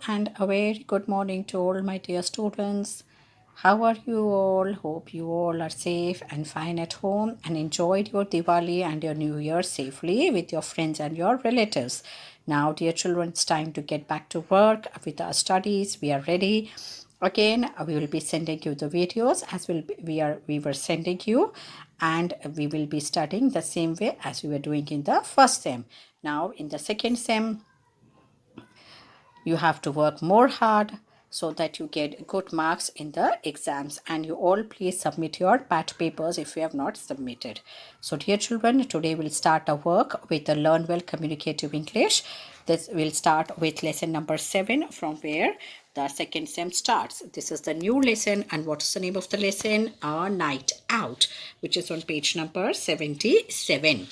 And a very good morning to all my dear students. How are you all? Hope you all are safe and fine at home and enjoyed your Diwali and your New Year safely with your friends and your relatives. Now, dear children, it's time to get back to work with our studies. We are ready. Again, we will be sending you the videos as we were sending you, and we will be studying the same way as we were doing in the first sem. Now, in the second sem, you have to work more hard so that you get good marks in the exams, and you all please submit your pat papers if you have not submitted. So dear children, today we'll start our work with the Learn Well Communicative English. This will start with lesson number 7 from where the second sem starts. This is the new lesson, and what is the name of the lesson? A Night Out, which is on page number 77.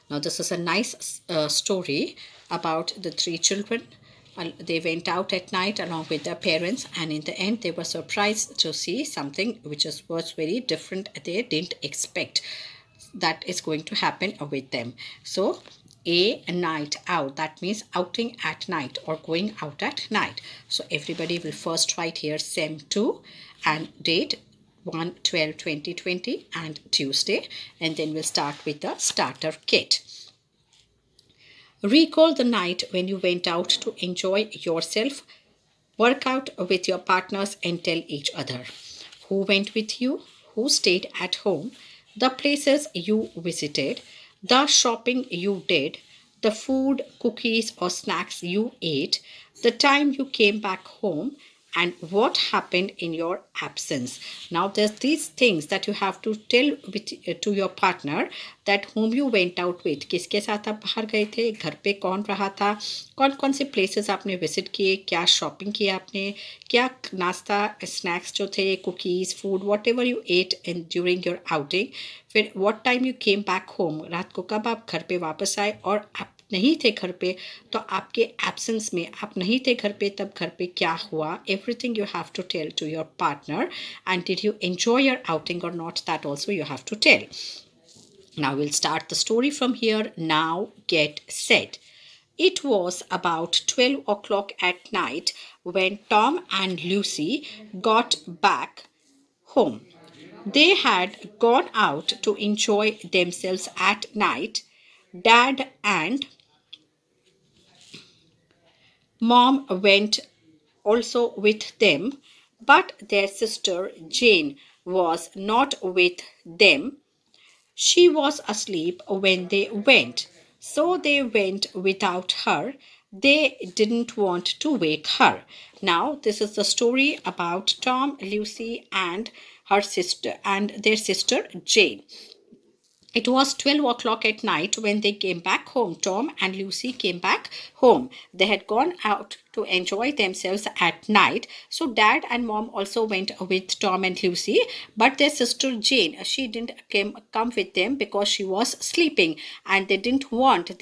Now, this is a nice story about the three children. They went out at night along with their parents, and in the end, they were surprised to see something which was very different. They didn't expect that is going to happen with them. So, a night out, that means outing at night or going out at night. So everybody will first write here sem 2 and date 1/12/2020 and Tuesday, and then we'll start with the starter kit. Recall the night when you went out to enjoy yourself, work out with your partners, and tell each other who went with you, who stayed at home, the places you visited, the shopping you did, the food, cookies, or snacks you ate, the time you came back home, and what happened in your absence. Now, there's these things that you have to tell to your partner, that whom you went out with, किसके साथ आप बाहर गए थे, घर पे कौन रहा था, कौन कौन से प्लेसेस आपने विजिट किए, क्या शॉपिंग किया आपने, क्या नाश्ता स्नैक्स जो थे, cookies, food, whatever you ate in during your outing, फिर what time you came back home, रात को कब आप घर पे वापस आए, और आप नहीं थे घर पे तो आपके एब्सेंस में, आप नहीं थे घर पे तब घर पे क्या हुआ. Everything you have to tell to your partner, and did you enjoy your outing और not, that also you have to tell. Now we'll start the story from here. Now get set. It was about 12 o'clock at night when Tom and Lucy got back home. They had gone out to enjoy themselves at night. Dad and Mom went also with them, but their sister Jane was not with them. She was asleep when they went, so they went without her. They didn't want to wake her. Now, this is the story about Tom, Lucy, and her sister and their sister Jane. It was 12 o'clock at night when they came back home. Tom and Lucy came back home. They had gone out to enjoy themselves at night. So Dad and Mom also went with Tom and Lucy. But their sister Jane, she didn't come with them because she was sleeping. And they didn't want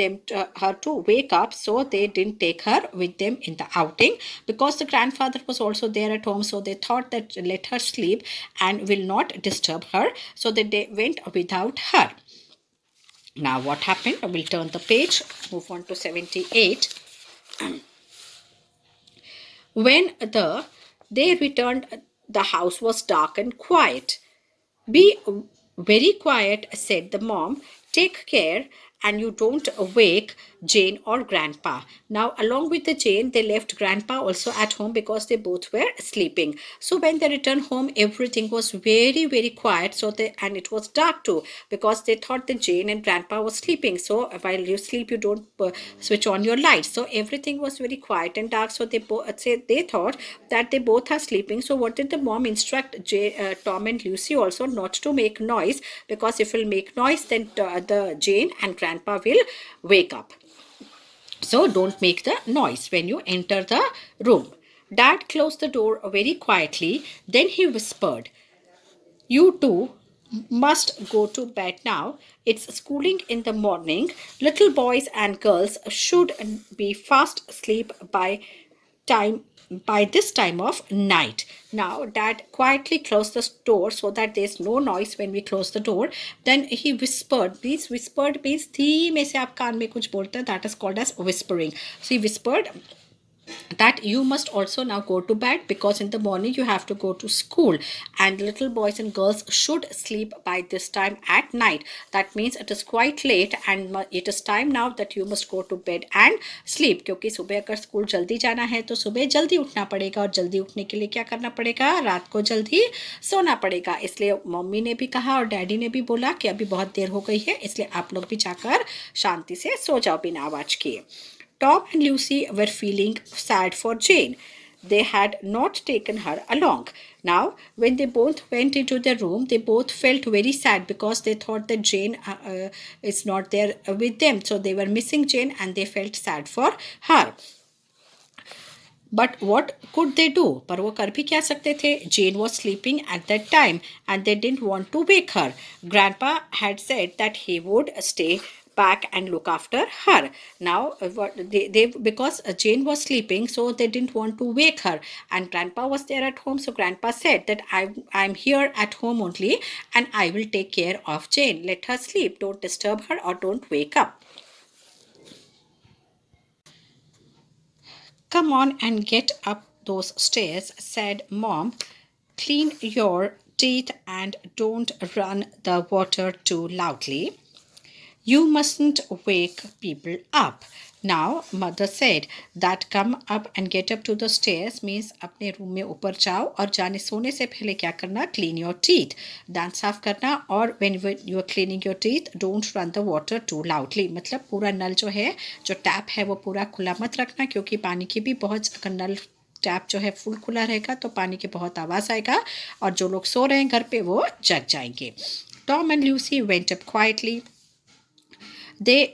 her to wake up. So they didn't take her with them in the outing. Because the grandfather was also there at home. So they thought that let her sleep and will not disturb her. So they went without her. Now, what happened? I will turn the page, move on to 78. When they returned, the house was dark and quiet. Be very quiet, said the mom. Take care and you don't wake Jane or Grandpa. Now, along with the Jane, they left Grandpa also at home because they both were sleeping. So when they returned home, everything was very, very quiet. And it was dark too because they thought that Jane and Grandpa was sleeping. So while you sleep, you don't switch on your lights. So everything was very quiet and dark. So they thought that they both are sleeping. So what did the mom instruct Tom and Lucy also not to make noise, because if you'll make noise, then the Jane and Grandpa will wake up. So don't make the noise when you enter the room. Dad closed the door very quietly. Then he whispered, "You two must go to bed now. It's schooling in the morning. Little boys and girls should be fast asleep time by this time of night." Now, Dad quietly closed the door so that there's no noise when we close the door. Then he whispered. Please, whispered means धीमे से आप कान में कुछ बोलते हैं. That is called as whispering. So he whispered, that you must also now go to bed, because in the morning you have to go to school, and little boys and girls should sleep by this time at night. That means it is quite late and it is time now that you must go to bed and sleep, क्योंकि सुबह अगर school जल्दी जाना है तो सुबह जल्दी उठना पड़ेगा, और जल्दी उठने के लिए क्या करना पड़ेगा, रात को जल्दी सोना पड़ेगा। इसलिए मम्मी ने भी कहा और डैडी ने भी बोला कि अभी बहुत देर हो गई है, इसलिए आप लोग भी जाकर शांति से सो जाओ बिना आवाज़ किए। Tom and Lucy were feeling sad for Jane. They had not taken her along. Now, when they both went into their room, they both felt very sad because they thought that Jane is not there with them. So they were missing Jane and they felt sad for her. But what could they do? पर वो कर भी क्या सकते थे? Jane was sleeping at that time and they didn't want to wake her. Grandpa had said that he would stay back and look after her. Now, because Jane was sleeping, so they didn't want to wake her. And Grandpa was there at home, so Grandpa said that I'm here at home only and I will take care of Jane. Let her sleep. Don't disturb her or don't wake up. Come on and get up those stairs, said Mom. Clean your teeth and don't run the water too loudly. You mustn't wake people up. Now, Mother said that come up and get up to the stairs means अपने room में ऊपर जाओ और जाने सोने से पहले क्या करना, clean your teeth, दांत साफ करना, और when you are cleaning your teeth don't run the water too loudly, मतलब पूरा नल जो है, जो टैप है वो पूरा खुला मत रखना, क्योंकि पानी की भी बहुत, अगर नल टैप जो है फुल खुला रहेगा तो पानी की बहुत आवाज़ आएगा और जो लोग सो रहे हैं घर पे वो जग जाएंगे. Tom and Lucy went up quietly. They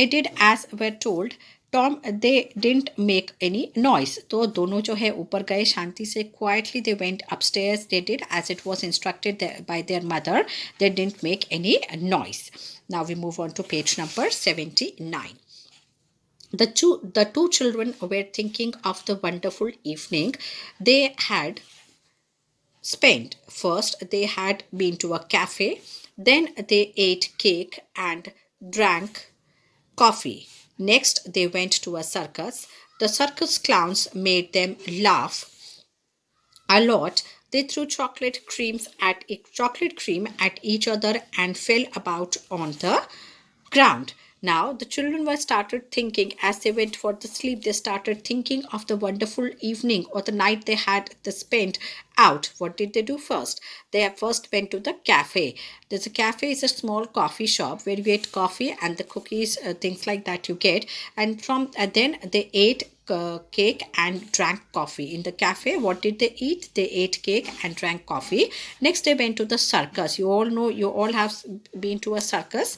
did as were told. They didn't make any noise. तो दोनों जो है ऊपर गए शांति से, quietly they went upstairs. They did as it was instructed by their mother. They didn't make any noise. Now we move on to page number 79. The two children were thinking of the wonderful evening they had spent. First, they had been to a cafe. Then they ate cake and drank coffee. Next, they went to a circus. The circus clowns made them laugh a lot. They threw chocolate cream at each other and fell about on the ground. Now the children were started thinking as they went for the sleep. They started thinking of the wonderful evening or the night they had spent out. What did they do first? They first went to the cafe. There's a cafe is a small coffee shop where you get coffee and the cookies, things like that you get. And then they ate cake and drank coffee in the cafe. What did they eat? They ate cake and drank coffee. Next they went to the circus. You all know, you all have been to a circus.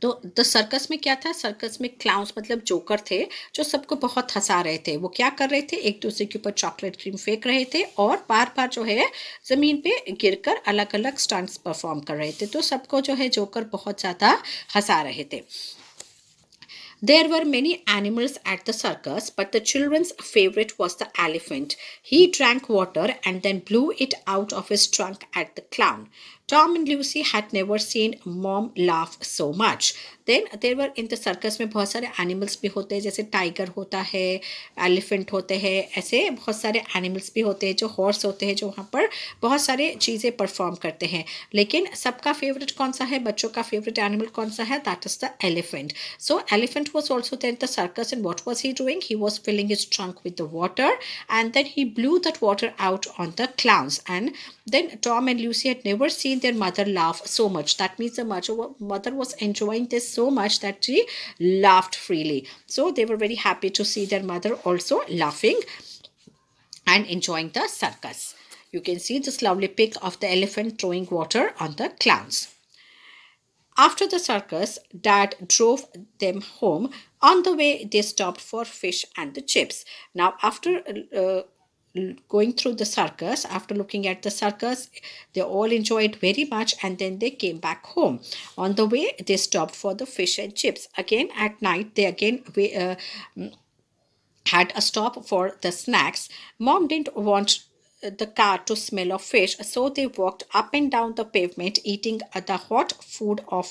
तो the circus में क्या था, circus में clowns मतलब joker थे जो सबको बहुत हंसा रहे थे. वो क्या कर रहे थे, एक दूसरे के ऊपर चॉकलेट क्रीम फेंक रहे थे और बार बार जो है ज़मीन पे गिरकर अलग अलग स्टंट्स परफॉर्म कर रहे थे. तो सबको जो है जोकर बहुत ज़्यादा हंसा रहे थे. There were many animals at the circus, but the children's favorite was the elephant. He drank water and then blew it out of his trunk at the clown. Tom and Lucy had never seen Mom laugh so much. Then there were in the circus में बहुत सारे animals भी होते हैं, जैसे tiger होता है, elephant होते हैं, ऐसे बहुत सारे animals भी होते हैं, जो हॉर्स होते हैं, जो वहाँ पर बहुत सारे चीज़ें परफॉर्म करते हैं. लेकिन सबका फेवरेट कौन सा है, बच्चों का फेवरेट एनिमल कौन सा है, that is the elephant. So elephant was also there in the circus, and what was he doing? He was filling his trunk with the water and then he blew that water out on the clowns. And then Tom and Lucy had never seen their mother laugh so much. That means the mother was enjoying this so much that she laughed freely. So they were very happy to see their mother also laughing and enjoying the circus. You can see this lovely pic of the elephant throwing water on the clowns. After the circus, Dad drove them home. On the way, they stopped for fish and the chips. Now, after going through the circus, after looking at the circus, they all enjoyed very much and then they came back home. On the way, they stopped for the fish and chips. Again, at night, they again had a stop for the snacks. Mom didn't want the car to smell of fish, so they walked up and down the pavement eating the hot food of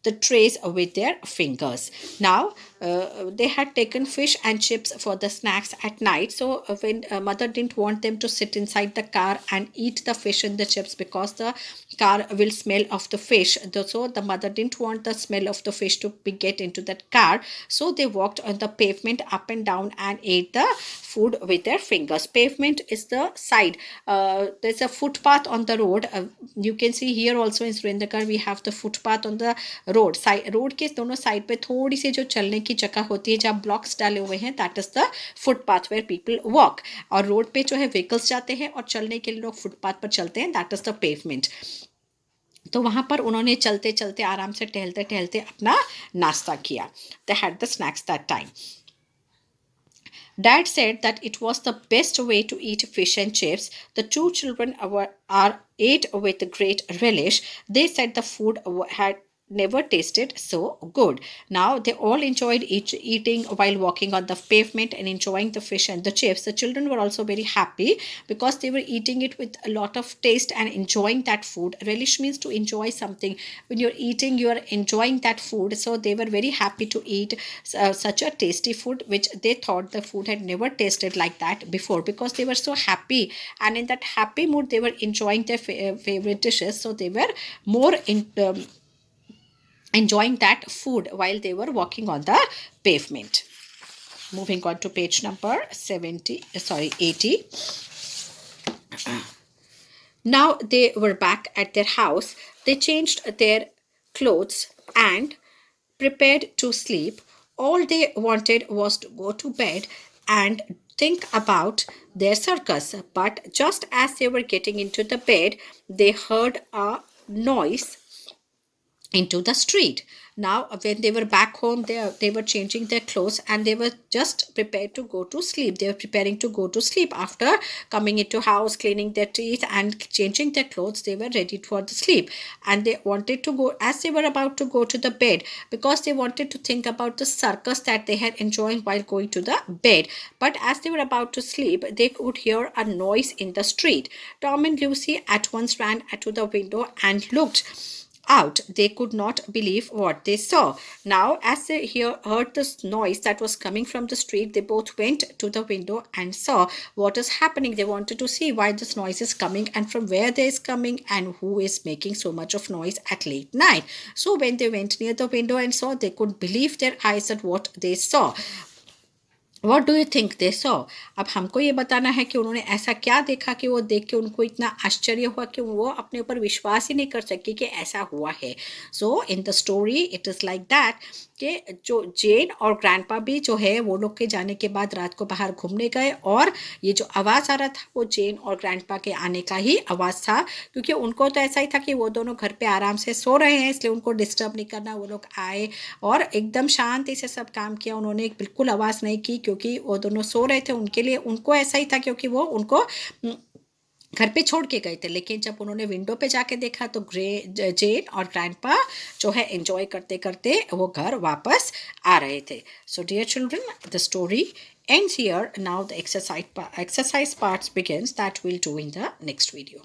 the trays with their fingers. Now they had taken fish and chips for the snacks at night. So when mother didn't want them to sit inside the car and eat the fish and the chips because the car will smell of the fish. So the mother didn't want the smell of the fish to be get into that car. So they walked on the pavement up and down and ate the food with their fingers. Pavement is the side. There's a footpath on the road. You can see here also in Surendrakar we have the footpath on the road side road के दोनों side पे थोड़ी सी जो चलने की जगह होती है जहाँ ब्लॉक्स डाले हुए हैं that is the footpath where people walk और रोड पे जो है व्हीकल्स जाते हैं और चलने के लिए लोग फुटपाथ पर चलते हैं दैट इज द पेवमेंट तो वहाँ पर उन्होंने चलते चलते आराम से टहलते टहलते अपना नाश्ता किया they had the snacks that time Dad said that it was the best way to eat fish and chips. The two children ate with great relish. They said the food had never tasted so good. Now they all enjoyed eating while walking on the pavement and enjoying the fish and the chips. The children were also very happy because they were eating it with a lot of taste and enjoying that food. Relish means to enjoy something. When you're eating, you are enjoying that food. So they were very happy to eat such a tasty food, which they thought the food had never tasted like that before because they were so happy. And in that happy mood, they were enjoying their favorite dishes. So they were more enjoying that food while they were walking on the pavement. Moving on to page number 80. Now they were back at their house. They changed their clothes and prepared to sleep. All they wanted was to go to bed and think about their circus. But just as they were getting into the bed, they heard a noise into the street. Now when they were back home, they were changing their clothes and they were just prepared to go to sleep. They were preparing to go to sleep after coming into house, cleaning their teeth and changing their clothes. They were ready for the sleep and they wanted to go as they were about to go to the bed because they wanted to think about the circus that they had enjoyed while going to the bed. But as they were about to sleep, they could hear a noise in the street. Tom and Lucy at once ran to the window and looked out. They could not believe what they saw. Now, as they heard this noise that was coming from the street, they both went to the window and saw what is happening. They wanted to see why this noise is coming and from where they is coming and who is making so much of noise at late night. So when they went near the window and saw, they couldn't believe their eyes at what they saw. What do you think they saw? अब हमको ये बताना है कि उन्होंने ऐसा क्या देखा कि वो देख के उनको इतना आश्चर्य हुआ कि वो अपने ऊपर विश्वास ही नहीं कर सके कि ऐसा हुआ है. So in the story it is like that कि जो जेन और ग्रैंडपा भी जो है वो लोग के जाने के बाद रात को बाहर घूमने गए और ये जो आवाज़ आ रहा था वो जेन और ग्रैंडपा के आने का ही आवाज़ था क्योंकि उनको तो ऐसा ही था कि वो दोनों घर पे आराम से सो रहे हैं इसलिए उनको डिस्टर्ब नहीं करना. वो लोग आए और एकदम शांति से सब काम किया. उन्होंने बिल्कुल आवाज़ नहीं की क्योंकि वो दोनों सो रहे थे. उनके लिए उनको ऐसा ही था क्योंकि वो उनको घर पे छोड़ के गए थे. लेकिन जब उन्होंने विंडो पे जाके देखा तो जेन और ग्रैंडपा जो है एंजॉय करते करते वो घर वापस आ रहे थे. So dear children, the story ends here. Now the exercise parts begins that we'll do in the next video.